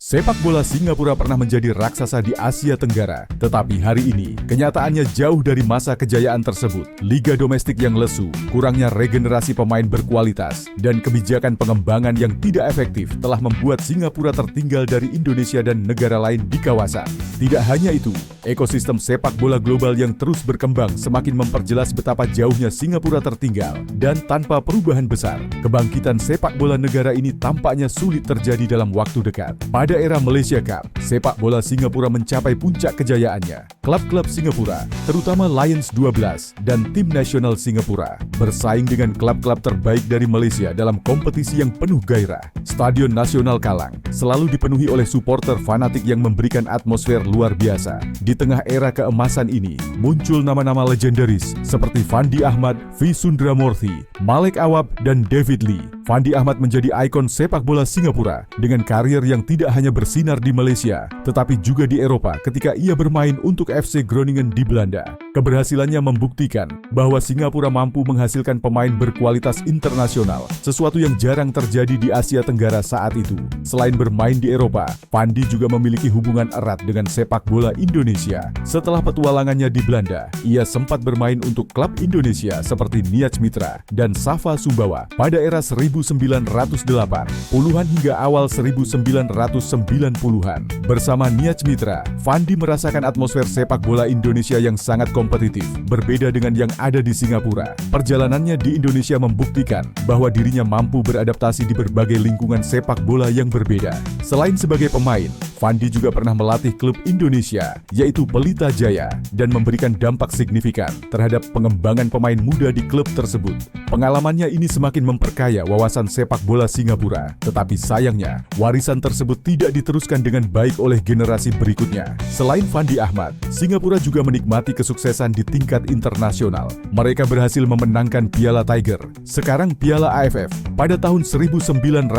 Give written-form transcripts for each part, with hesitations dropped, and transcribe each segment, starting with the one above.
Sepak bola Singapura pernah menjadi raksasa di Asia Tenggara, tetapi hari ini kenyataannya jauh dari masa kejayaan tersebut. Liga domestik yang lesu, kurangnya regenerasi pemain berkualitas, dan kebijakan pengembangan yang tidak efektif telah membuat Singapura tertinggal dari Indonesia dan negara lain di kawasan. Tidak hanya itu, ekosistem sepak bola global yang terus berkembang semakin memperjelas betapa jauhnya Singapura tertinggal, dan tanpa perubahan besar, kebangkitan sepak bola negara ini tampaknya sulit terjadi dalam waktu dekat. Pada era Malaysia Cup, sepak bola Singapura mencapai puncak kejayaannya. Klub-klub Singapura, terutama Lions 12 dan tim nasional Singapura, bersaing dengan klub-klub terbaik dari Malaysia dalam kompetisi yang penuh gairah. Stadion Nasional Kallang selalu dipenuhi oleh supporter fanatik yang memberikan atmosfer luar biasa. Di tengah era keemasan ini, muncul nama-nama legendaris seperti Fandi Ahmad, V. Sundramoorthy, Malik Awab, dan David Lee. Fandi Ahmad menjadi ikon sepak bola Singapura dengan karier yang tidak hanya bersinar di Malaysia, tetapi juga di Eropa ketika ia bermain untuk FC Groningen di Belanda. Keberhasilannya membuktikan bahwa Singapura mampu menghasilkan pemain berkualitas internasional, sesuatu yang jarang terjadi di Asia Tenggara saat itu. Selain bermain di Eropa, Fandi juga memiliki hubungan erat dengan sepak bola Indonesia. Setelah petualangannya di Belanda, ia sempat bermain untuk klub Indonesia seperti Niach Mitra dan Safa Sumbawa pada era 1908, puluhan hingga awal 1990-an. Bersama Niach Mitra, Fandi merasakan atmosfer sepak bola Indonesia yang sangat kompetitif, berbeda dengan yang ada di Singapura. Perjalanannya di Indonesia membuktikan bahwa dirinya mampu beradaptasi di berbagai lingkungan sepak bola yang berbeda. Selain sebagai pemain, Fandi juga pernah melatih klub Indonesia, yaitu Pelita Jaya, dan memberikan dampak signifikan terhadap pengembangan pemain muda di klub tersebut. Pengalamannya ini semakin memperkaya wawasan sepak bola Singapura, tetapi sayangnya, warisan tersebut tidak diteruskan dengan baik oleh generasi berikutnya. Selain Fandi Ahmad, Singapura juga menikmati kesuksesan di tingkat internasional. Mereka berhasil memenangkan Piala Tiger, sekarang Piala AFF, pada tahun 1998,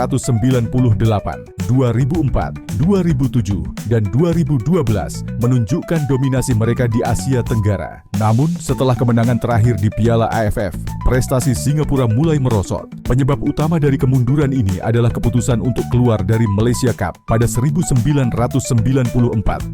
2004, 2007, dan 2012 menunjukkan dominasi mereka di Asia Tenggara. Namun, setelah kemenangan terakhir di Piala AFF, prestasi Singapura mulai merosot. Penyebab utama dari kemunduran ini adalah keputusan untuk keluar dari Malaysia Cup pada 1994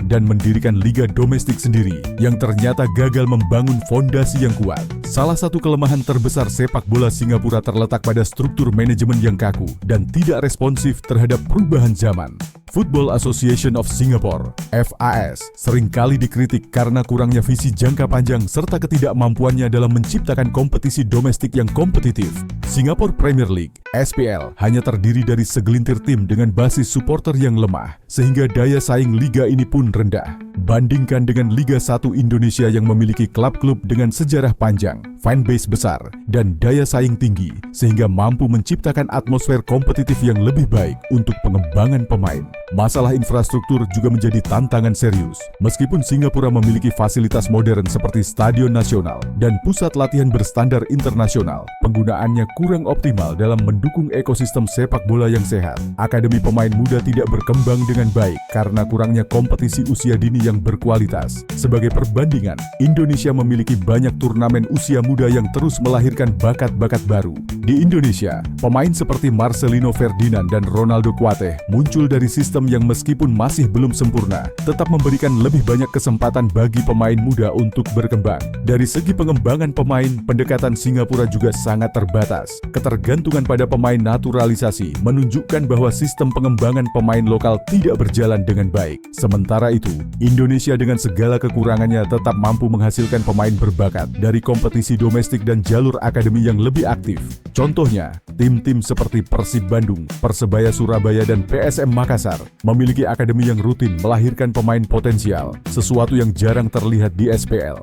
dan mendirikan liga domestik sendiri yang ternyata gagal membangun fondasi yang kuat. Salah satu kelemahan terbesar sepak bola Singapura terletak pada struktur manajemen yang kaku dan tidak responsif terhadap perubahan zaman. Football Association of Singapore (FAS) seringkali dikritik karena kurangnya visi jangka panjang serta ketidakmampuannya dalam menciptakan kompetisi domestik yang kompetitif. Singapore Premier League (SPL) hanya terdiri dari segelintir tim dengan basis supporter yang lemah, sehingga daya saing liga ini pun rendah. Bandingkan dengan Liga 1 Indonesia yang memiliki klub-klub dengan sejarah panjang, fanbase besar, dan daya saing tinggi, sehingga mampu menciptakan atmosfer kompetitif yang lebih baik untuk pengembangan pemain. Masalah infrastruktur juga menjadi tantangan serius. Meskipun Singapura memiliki fasilitas modern seperti stadion nasional dan pusat latihan berstandar internasional, penggunaannya kurang optimal dalam mendukung ekosistem sepak bola yang sehat. Akademi pemain muda tidak berkembang dengan baik karena kurangnya kompetisi usia dini yang berkualitas. Sebagai perbandingan, Indonesia memiliki banyak turnamen usia muda yang terus melahirkan bakat-bakat baru. Di Indonesia, pemain seperti Marcelino Ferdinand dan Ronaldo Kuateh muncul dari sistem yang meskipun masih belum sempurna, tetap memberikan lebih banyak kesempatan bagi pemain muda untuk berkembang. Dari segi pengembangan pemain, pendekatan Singapura juga sangat terbatas. Ketergantungan pada pemain naturalisasi menunjukkan bahwa sistem pengembangan pemain lokal tidak berjalan dengan baik. Sementara itu, Indonesia dengan segala kekurangannya tetap mampu menghasilkan pemain berbakat dari kompetisi domestik dan jalur akademi yang lebih aktif. Contohnya, tim-tim seperti Persib Bandung, Persebaya Surabaya, dan PSM Makassar memiliki akademi yang rutin melahirkan pemain potensial, sesuatu yang jarang terlihat di SPL.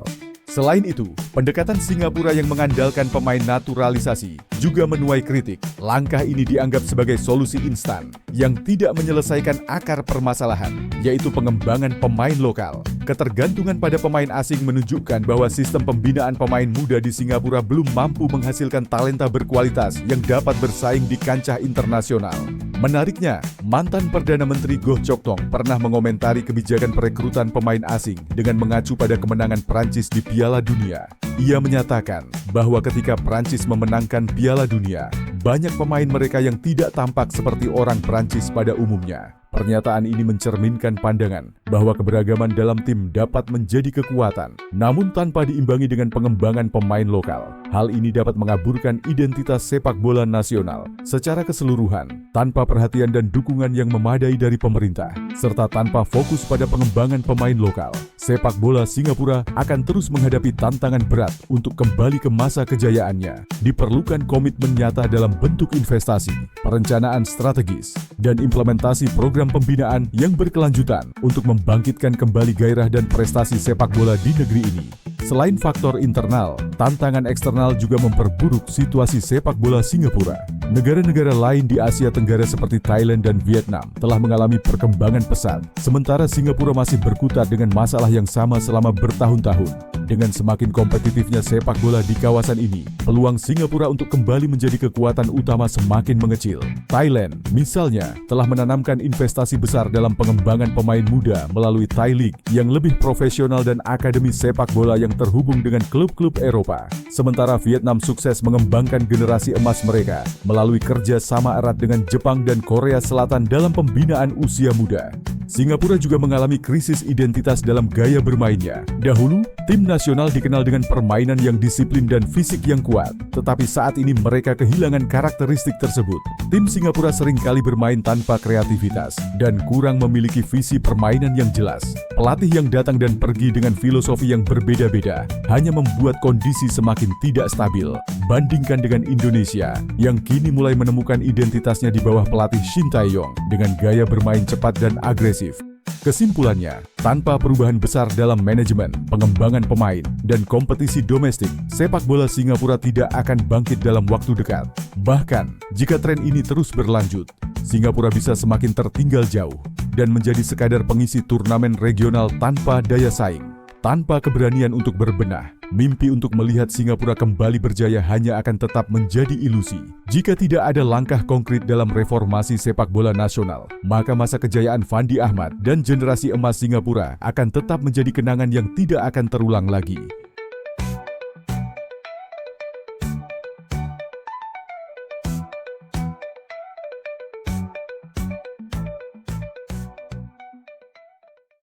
Selain itu, pendekatan Singapura yang mengandalkan pemain naturalisasi juga menuai kritik. Langkah ini dianggap sebagai solusi instan yang tidak menyelesaikan akar permasalahan, yaitu pengembangan pemain lokal. Ketergantungan pada pemain asing menunjukkan bahwa sistem pembinaan pemain muda di Singapura belum mampu menghasilkan talenta berkualitas yang dapat bersaing di kancah internasional. Menariknya, mantan Perdana Menteri Goh Chok Tong pernah mengomentari kebijakan perekrutan pemain asing dengan mengacu pada kemenangan Prancis di Piala Dunia. Ia menyatakan bahwa ketika Prancis memenangkan Piala Dunia, banyak pemain mereka yang tidak tampak seperti orang Prancis pada umumnya. Pernyataan ini mencerminkan pandangan bahwa keberagaman dalam tim dapat menjadi kekuatan, namun tanpa diimbangi dengan pengembangan pemain lokal. Hal ini dapat mengaburkan identitas sepak bola nasional secara keseluruhan, tanpa perhatian dan dukungan yang memadai dari pemerintah, serta tanpa fokus pada pengembangan pemain lokal. Sepak bola Singapura akan terus menghadapi tantangan berat untuk kembali ke masa kejayaannya. Diperlukan komitmen nyata dalam bentuk investasi, perencanaan strategis, dan implementasi program pembinaan yang berkelanjutan untuk membangkitkan kembali gairah dan prestasi sepak bola di negeri ini. Selain faktor internal, tantangan eksternal juga memperburuk situasi sepak bola Singapura. Negara-negara lain di Asia Tenggara seperti Thailand dan Vietnam telah mengalami perkembangan pesat, sementara Singapura masih berkutat dengan masalah yang sama selama bertahun-tahun. Dengan semakin kompetitifnya sepak bola di kawasan ini, peluang Singapura untuk kembali menjadi kekuatan utama semakin mengecil. Thailand, misalnya, telah menanamkan investasi besar dalam pengembangan pemain muda melalui Thai League yang lebih profesional dan akademi sepak bola yang terhubung dengan klub-klub Eropa. Sementara Vietnam sukses mengembangkan generasi emas mereka melalui kerja sama erat dengan Jepang dan Korea Selatan dalam pembinaan usia muda. Singapura juga mengalami krisis identitas dalam gaya bermainnya. Dahulu, tim nasional dikenal dengan permainan yang disiplin dan fisik yang kuat, tetapi saat ini mereka kehilangan karakteristik tersebut. Tim Singapura seringkali bermain tanpa kreativitas dan kurang memiliki visi permainan yang jelas. Pelatih yang datang dan pergi dengan filosofi yang berbeda-beda hanya membuat kondisi semakin tidak stabil. Bandingkan dengan Indonesia, yang kini mulai menemukan identitasnya di bawah pelatih Shin Tae-yong dengan gaya bermain cepat dan agresif. Kesimpulannya, tanpa perubahan besar dalam manajemen, pengembangan pemain, dan kompetisi domestik, sepak bola Singapura tidak akan bangkit dalam waktu dekat. Bahkan, jika tren ini terus berlanjut, Singapura bisa semakin tertinggal jauh dan menjadi sekadar pengisi turnamen regional tanpa daya saing. Tanpa keberanian untuk berbenah, mimpi untuk melihat Singapura kembali berjaya hanya akan tetap menjadi ilusi. Jika tidak ada langkah konkret dalam reformasi sepak bola nasional, maka masa kejayaan Fandi Ahmad dan generasi emas Singapura akan tetap menjadi kenangan yang tidak akan terulang lagi.